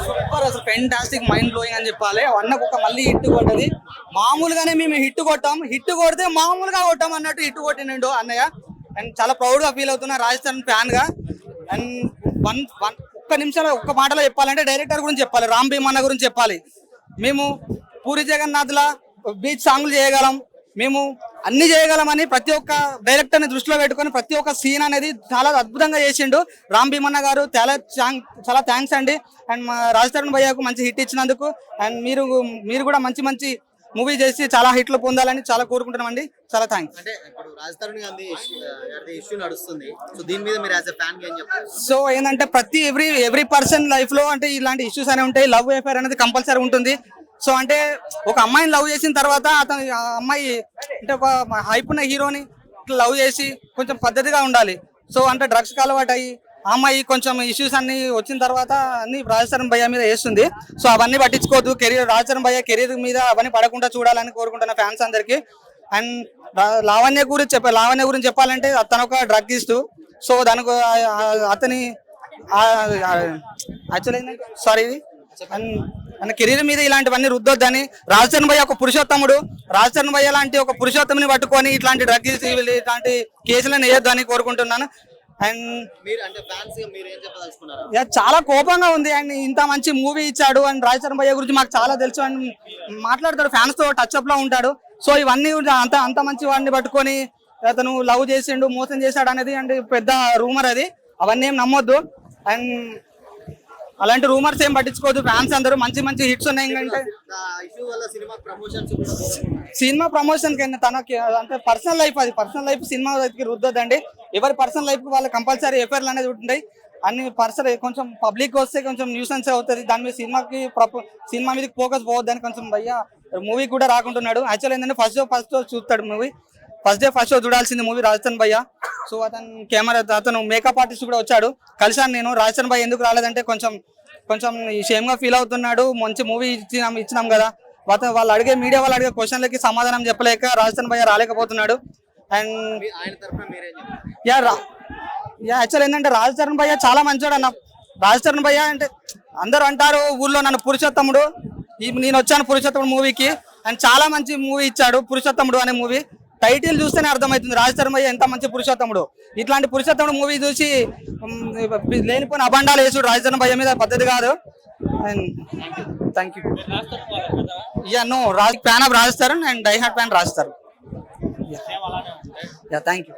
Super, అసలు fantastic, mind blowing అని చెప్పాలి. అన్నకు ఒక మళ్ళీ హిట్ కొట్టది. మామూలుగానే మేము హిట్ కొట్టాం, హిట్ కొడితే మామూలుగా కొట్టాం అన్నట్టు హిట్ కొట్టిండు అన్నయ్య. అండ్ చాలా ప్రౌడ్ గా ఫీల్ అవుతున్నా రాజస్థాన్ ఫ్యాన్ గా. అండ్ ఒక్క నిమిషంలో ఒక్క మాటలో చెప్పాలంటే డైరెక్టర్ గురించి చెప్పాలి, రామ్ భీమన్న గురించి చెప్పాలి. మేము పూరి జగన్నాథ్ లా బీచ్ సాంగ్లు చేయగలం, మేము అన్ని చేయగలమని ప్రతి ఒక్క డైరెక్టర్ ని దృష్టిలో పెట్టుకొని ప్రతి ఒక్క సీన్ అనేది చాలా అద్భుతంగా చేసిండు రామ్ భీమన్న గారు. చాలా థ్యాంక్స్ అండి. అండ్ మా రాజతరుణ్ భయ్యకు మంచి హిట్ ఇచ్చినందుకు. అండ్ మీరు కూడా మంచి మంచి మూవీ చేసి చాలా హిట్లు పొందాలని చాలా కోరుకుంటున్నాం అండి. చాలా థ్యాంక్స్. అంటే ఇప్పుడు రాజతరుణ్ గాంధీ ఇష్యూ నడుస్తుంది, సో దీని మీద మీరు యాజ్ ఎ ఫ్యాన్ ఏం చెప్తారు? సో ఏంటంటే ప్రతి ఎవ్రీ పర్సన్ లైఫ్ లో అంటే ఇలాంటి ఇష్యూస్ అనేవి ఉంటాయి. లవ్ అఫేర్ అనేది కంపల్సరీ ఉంటుంది. సో అంటే ఒక అమ్మాయిని లవ్ చేసిన తర్వాత ఆ అమ్మాయి అంటే ఒక హైప్ ఉన్న హీరోని లవ్ చేసి కొంచెం పద్ధతిగా ఉండాలి. సో అంటే డ్రగ్స్ కి అలవాటు అయ్యి ఆ అమ్మాయి కొంచెం ఇష్యూస్ అన్ని వచ్చిన తర్వాత అన్ని రాజతరుణ్ భయ్య మీద వేస్తుంది. సో అవన్నీ పట్టించుకోవద్దు. రాజతరుణ్ భయ్య కెరీర్ మీద అవన్నీ పడకుండా చూడాలని కోరుకుంటున్న ఫ్యాన్స్ అందరికి. అండ్ లావణ్య గురించి చెప్పాలంటే తను ఒక డ్రగ్ ఇస్తూ, సో దానికి అతని యాక్చువల్లీ అండ్ కెరీర్ మీద ఇలాంటివన్నీ రుద్దొద్దని, రాజతరుణ్ భయ్య ఒక పురుషోత్తముడు, రాజతరుణ్ భయ్య లాంటి ఒక పురుషోత్తముని పట్టుకొని ఇట్లాంటి డ్రగ్ ఇట్లాంటి కేసులను వేయొద్దని కోరుకుంటున్నాను. అండ్ చాలా కోపంగా ఉంది. అండ్ ఇంత మంచి మూవీ ఇచ్చాడు అండ్ రాజతరుణ్ భయ్య గురించి మాకు చాలా తెలుసు అండ్ మాట్లాడతాడు, ఫ్యాన్స్ తో టచ్ అప్ లో ఉంటాడు. సో ఇవన్నీ అంత మంచి వాడిని పట్టుకొని అతను లవ్ చేసిండు, మోసం చేశాడు అనేది అండ్ పెద్ద రూమర్ అది. అవన్నీ ఏం నమ్మొద్దు. అండ్ అలాంటి రూమర్స్ ఏం పట్టించుకోవద్దు. ఫ్యాన్స్ అందరూ మంచి మంచి హిట్స్ ఉన్నాయి. ఏంటంటే సినిమా ప్రమోషన్ కి తనకి అంటే పర్సనల్ లైఫ్, అది పర్సనల్ లైఫ్ సినిమా రుద్దొద్దండి. ఎవరి పర్సనల్ లైఫ్ కి వాళ్ళ కంపల్సరీ ఎఫ్ఐఆర్లు అనేది ఉంటాయి. అన్ని పర్సనల్ కొంచెం పబ్లిక్ వస్తే కొంచెం న్యూసెన్స్ అవుతుంది. దాని మీద సినిమా మీద ఫోకస్ పోవద్దని కొంచెం భయ్య మూవీ కూడా రాకుంటున్నాడు. యాక్చువల్ ఏంటంటే ఫస్ట్ షో చూస్తాడు మూవీ. ఫస్ట్ షో చూడాల్సింది మూవీ రాజతరుణ్ భయ్య. సో అతను మేకప్ ఆర్టిస్ట్ కూడా వచ్చాడు, కలిసాను నేను. రాజతరుణ్ భయ్య ఎందుకు రాలేదంటే కొంచెం షేమ్ గా ఫీల్ అవుతున్నాడు. మంచి మూవీ ఇచ్చినాం కదా. మీడియా వాళ్ళు అడిగే క్వశ్చన్లకి సమాధానం చెప్పలేక రాజతరుణ్ భయ్య రాలేకపోతున్నాడు. అండ్ యాక్చువల్ ఏంటంటే రాజతరుణ్ భయ్య చాలా మంచోడు అన్న. రాజతరుణ్ భయ్య అంటే అందరూ అంటారు ఊర్లో నన్ను పురుషోత్తముడు, నేను వచ్చాను పురుషోత్తముడు మూవీకి. అండ్ చాలా మంచి మూవీ ఇచ్చాడు పురుషోత్తముడు అనే మూవీ. టైటిల్ చూస్తేనే అర్థమవుతుంది రాజతరుణ్ భయ్య ఎంత మంచి పురుషోత్తముడు. ఇట్లాంటి పురుషోత్తముడు మూవీ చూసి లేనిపోయిన అబండాలు వేసుడు రాజతరుణ్ భయ్య మీద పద్ధతి కాదు. Thank you. No fan of Raj Tarun and die heart fan Raj Tarun. Thank you.